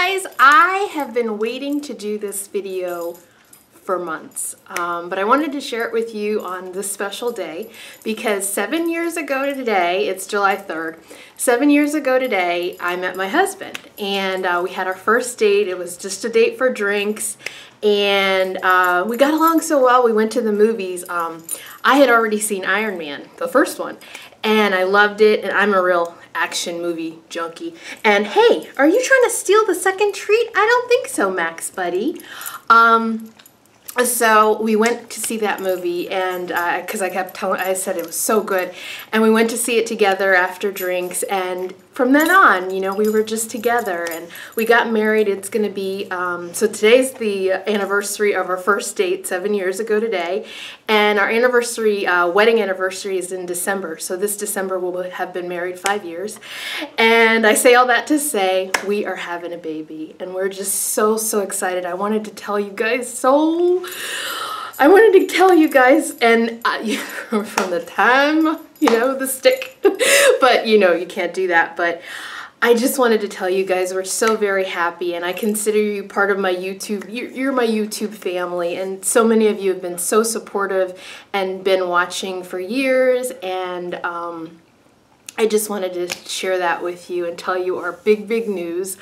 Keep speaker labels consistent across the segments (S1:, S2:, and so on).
S1: guys, I have been waiting to do this video for months, but I wanted to share it with you on this special day because 7 years ago today, it's July 3rd, 7 years ago today, I met my husband and we had our first date. It was just a date for drinks and we got along so well. We went to the movies. I had already seen Iron Man, the first one, and I loved it, and I'm a real action movie junkie. And hey, are you trying to steal the second treat? I don't think so, Max buddy. So we went to see that movie, and because I said it was so good, and we went to see it together after drinks, and from then on, you know, we were just together, and we got married. It's going to be, so today's the anniversary of our first date 7 years ago today, and our anniversary, wedding anniversary is in December, so this December we'll have been married 5 years, and I say all that to say we are having a baby, and we're just so excited. I wanted to tell you guys and from the time, you know, the stick, but you know, you can't do that, but I just wanted to tell you guys we're so very happy, and I consider you part of my YouTube, you're my YouTube family, and so many of you have been so supportive and been watching for years, and I just wanted to share that with you and tell you our big news.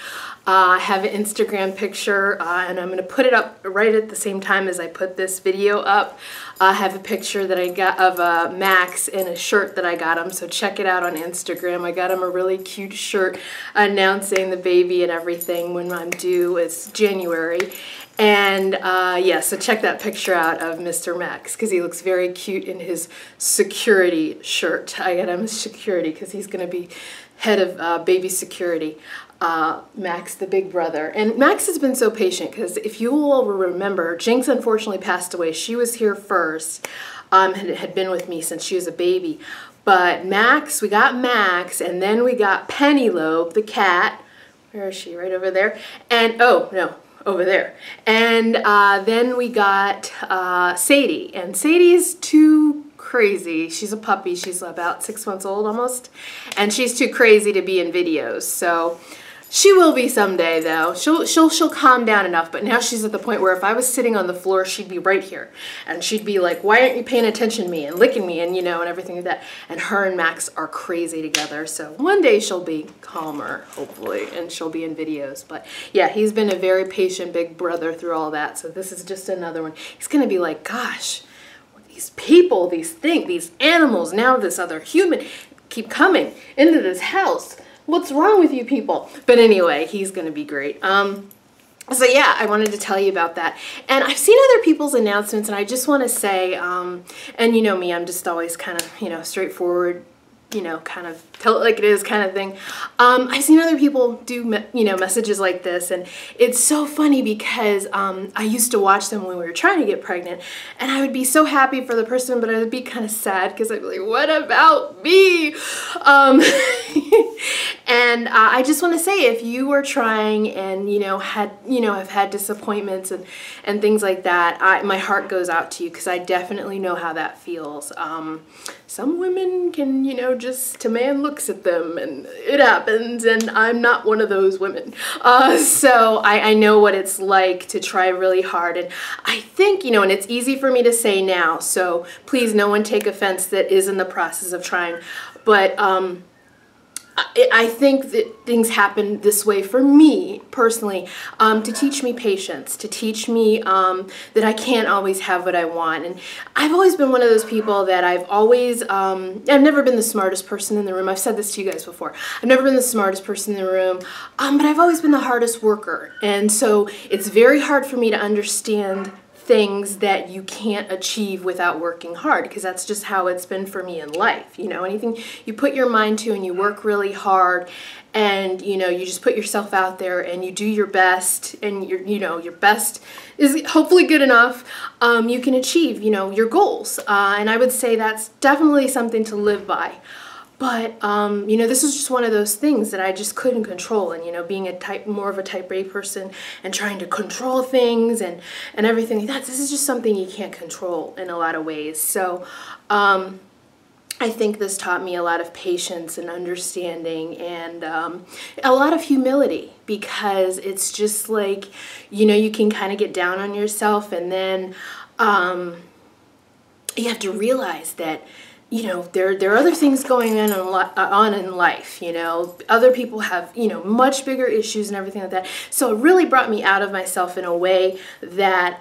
S1: I have an Instagram picture and I'm going to put it up right at the same time as I put this video up. I have a picture that I got of Max in a shirt that I got him, so check it out on Instagram. I got him a really cute shirt announcing the baby and everything when I'm due. It's January. And yeah, so check that picture out of Mr. Max because he looks very cute in his security shirt. I got him a security because he's going to be head of baby security. Max, the big brother. And Max has been so patient because if you all remember, Jinx unfortunately passed away. She was here first, had been with me since she was a baby. But Max, we got Max, and then we got Penelope, the cat. Where is she? Right over there. And, oh, no. Over there. And then we got Sadie, and Sadie's too crazy. She's a puppy. She's about 6 months old almost, and she's too crazy to be in videos. So she will be someday, though. She'll calm down enough, but now she's at the point where if I was sitting on the floor, she'd be right here, and she'd be like, "Why aren't you paying attention to me?" and licking me, and you know, and everything like that. And her and Max are crazy together. So one day she'll be calmer, hopefully, and she'll be in videos. But yeah, he's been a very patient big brother through all that. So this is just another one. He's gonna be like, "Gosh, these people, these things, these animals, now this other human keep coming into this house. What's wrong with you people?" But anyway, he's going to be great. So yeah, I wanted to tell you about that. And I've seen other people's announcements, and I just want to say, and you know me, I'm just always kind of, you know, straightforward, you know, kind of tell it like it is kind of thing. I've seen other people do, you know, messages like this, and it's so funny because I used to watch them when we were trying to get pregnant, and I would be so happy for the person, but I would be kind of sad because I'd be like, what about me? And I just want to say, if you were trying and, you know, have had disappointments and things like that, my heart goes out to you because I definitely know how that feels. Some women can, you know, just a man looks at them and it happens, and I'm not one of those women. So I know what it's like to try really hard, and I think, you know, and it's easy for me to say now, so please no one take offense that is in the process of trying, but I think that things happen this way for me personally, to teach me patience, to teach me that I can't always have what I want. And I've always been one of those people that I've never been the smartest person in the room. I've said this to you guys before. I've never been the smartest person in the room, but I've always been the hardest worker. And so it's very hard for me to understand things that you can't achieve without working hard, because that's just how it's been for me in life. You know, anything you put your mind to and you work really hard, and you know, you just put yourself out there and you do your best, and your best is hopefully good enough, you can achieve, you know, your goals. And I would say that's definitely something to live by. But, you know, this is just one of those things that I just couldn't control. And, you know, being more of a type A person and trying to control things and everything like that, this is just something you can't control in a lot of ways. So, I think this taught me a lot of patience and understanding, and a lot of humility, because it's just like, you know, you can kind of get down on yourself, and then you have to realize that, you know, there are other things going on in life, you know. Other people have, you know, much bigger issues and everything like that. So it really brought me out of myself in a way that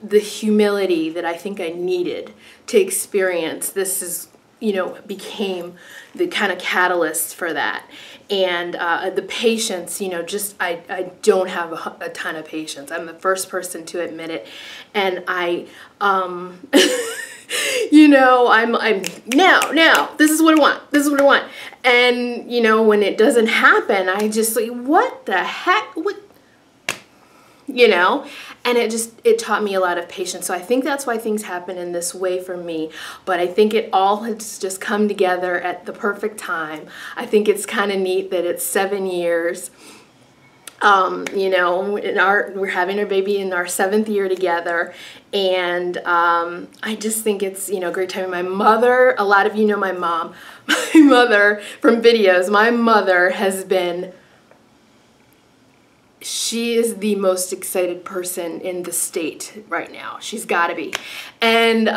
S1: the humility that I think I needed to experience this is, you know, became the kind of catalyst for that. And the patience, you know, just I don't have a ton of patience. I'm the first person to admit it. And you know, I'm now, this is what I want, this is what I want. And, you know, when it doesn't happen, I just like, what the heck, what, you know? And it taught me a lot of patience. So I think that's why things happen in this way for me. But I think it all has just come together at the perfect time. I think it's kind of neat that it's 7 years. You know, we're having our baby in our 7th year together, and I just think it's, you know, a great time. My mother, a lot of you know my mom. My mother from videos. My mother has been. She is the most excited person in the state right now. She's got to be. And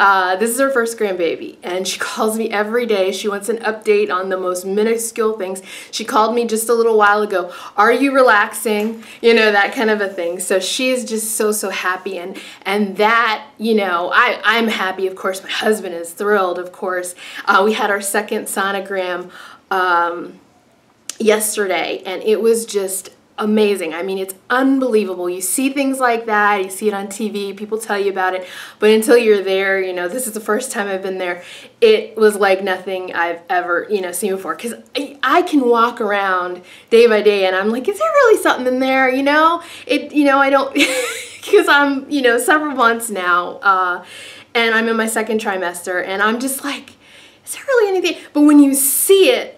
S1: this is her first grandbaby. And she calls me every day. She wants an update on the most minuscule things. She called me just a little while ago. Are you relaxing? You know, that kind of a thing. So she is just so happy. And that, you know, I'm happy, of course. My husband is thrilled, of course. We had our second sonogram yesterday. And it was just amazing. I mean, it's unbelievable. You see things like that, you see it on TV, people tell you about it, but until you're there, you know, this is the first time I've been there, it was like nothing I've ever, you know, seen before. Because I can walk around day by day and I'm like, is there really something in there, you know? You know, I don't, because I'm, you know, several months now, and I'm in my 2nd trimester, and I'm just like, is there really anything? But when you see it,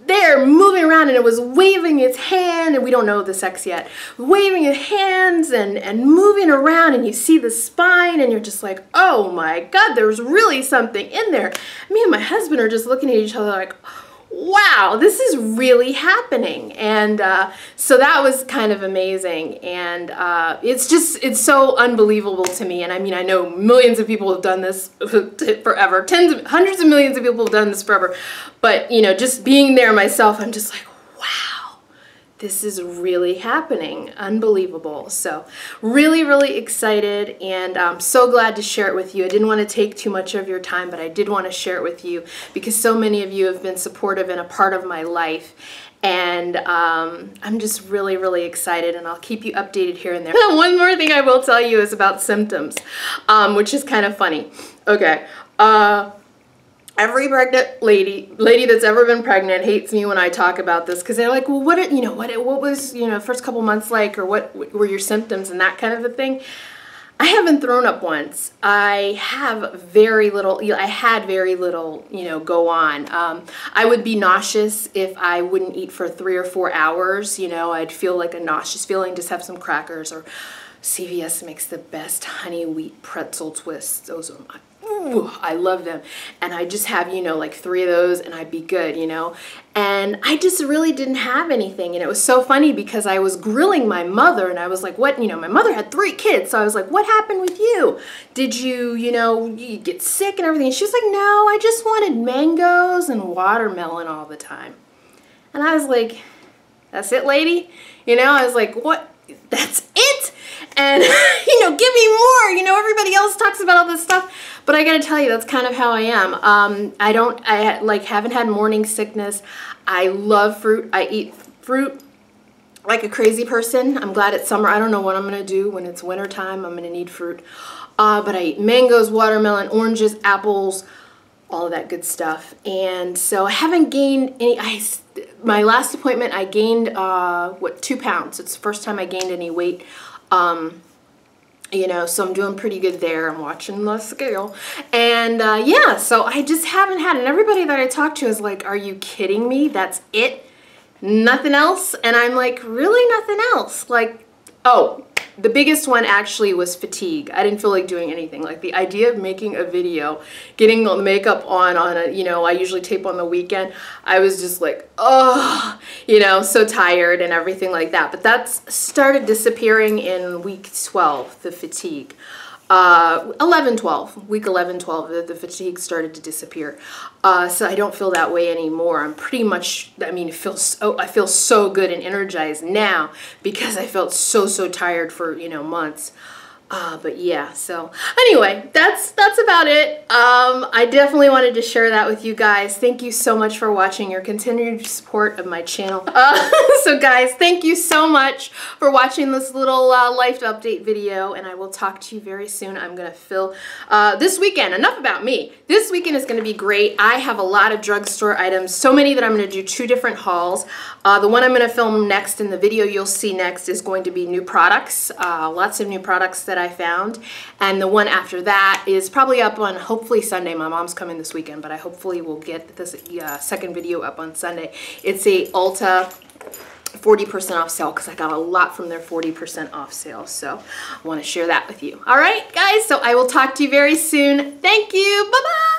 S1: there moving around, and it was waving its hand, and we don't know the sex yet, waving its hands and moving around, and you see the spine, and you're just like, oh my God, there's really something in there. Me and my husband are just looking at each other like, wow, this is really happening. And so that was kind of amazing, and it's so unbelievable to me. And I mean, I know millions of people have done this forever, hundreds of millions of people have done this forever, but you know, just being there myself, I'm just like, wow, this is really happening. Unbelievable. So really excited, and I'm so glad to share it with you. I didn't want to take too much of your time, but I did want to share it with you because so many of you have been supportive and a part of my life. And I'm just really excited, and I'll keep you updated here and there. One more thing I will tell you is about symptoms, which is kind of funny. Okay. Every pregnant lady that's ever been pregnant hates me when I talk about this, because they're like, well, what was, you know, first couple months like, or what were your symptoms and that kind of a thing. I haven't thrown up once. I have very little, I had very little, you know, go on. I would be nauseous if I wouldn't eat for 3 or 4 hours. You know, I'd feel like a nauseous feeling, just have some crackers, or CVS makes the best honey wheat pretzel twists. Those are my, ooh, I love them. And I just have, you know, like 3 of those and I'd be good, you know. And I just really didn't have anything. And it was so funny because I was grilling my mother, and I was like, what, you know, my mother had 3 kids. So I was like, what happened with you? Did you, you know, you get sick and everything? And she was like, no, I just wanted mangoes and watermelon all the time. And I was like, that's it, lady? You know, I was like, what? That's it? And, you know, give me more. You know, everybody else talks about all this stuff. But I gotta tell you, that's kind of how I am. I like haven't had morning sickness. I love fruit. I eat fruit like a crazy person. I'm glad it's summer. I don't know what I'm gonna do when it's winter time. I'm gonna need fruit. But I eat mangoes, watermelon, oranges, apples, all of that good stuff. And so I haven't gained any. My last appointment, I gained, 2 pounds. It's the first time I gained any weight. You know, so I'm doing pretty good there. I'm watching the scale. And yeah, so I just haven't had, and everybody that I talk to is like, are you kidding me? That's it? Nothing else? And I'm like, really nothing else? Like, oh, the biggest one actually was fatigue. I didn't feel like doing anything. Like the idea of making a video, getting the makeup on a, you know, I usually tape on the weekend. I was just like, oh, you know, so tired and everything like that. But that's started disappearing in week 12, the fatigue. 11-12, week 11-12, the fatigue started to disappear. So I don't feel that way anymore. I'm pretty much, I mean, I feel so good and energized now because I felt so tired for, you know, months. But yeah, so anyway, that's about it. I definitely wanted to share that with you guys. Thank you so much for watching, your continued support of my channel. So guys, thank you so much for watching this little life update video, and I will talk to you very soon. I'm gonna fill this weekend, enough about me. This weekend is gonna be great. I have a lot of drugstore items, so many that I'm gonna do 2 different hauls. The one I'm gonna film next in the video you'll see next is going to be new products, lots of new products that I found, and the one after that is probably up on hopefully Sunday. My mom's coming this weekend, but I hopefully will get this second video up on Sunday. It's a Ulta 40% off sale because I got a lot from their 40% off sale, so I want to share that with you. All right, guys, so I will talk to you very soon. Thank you. Bye-bye.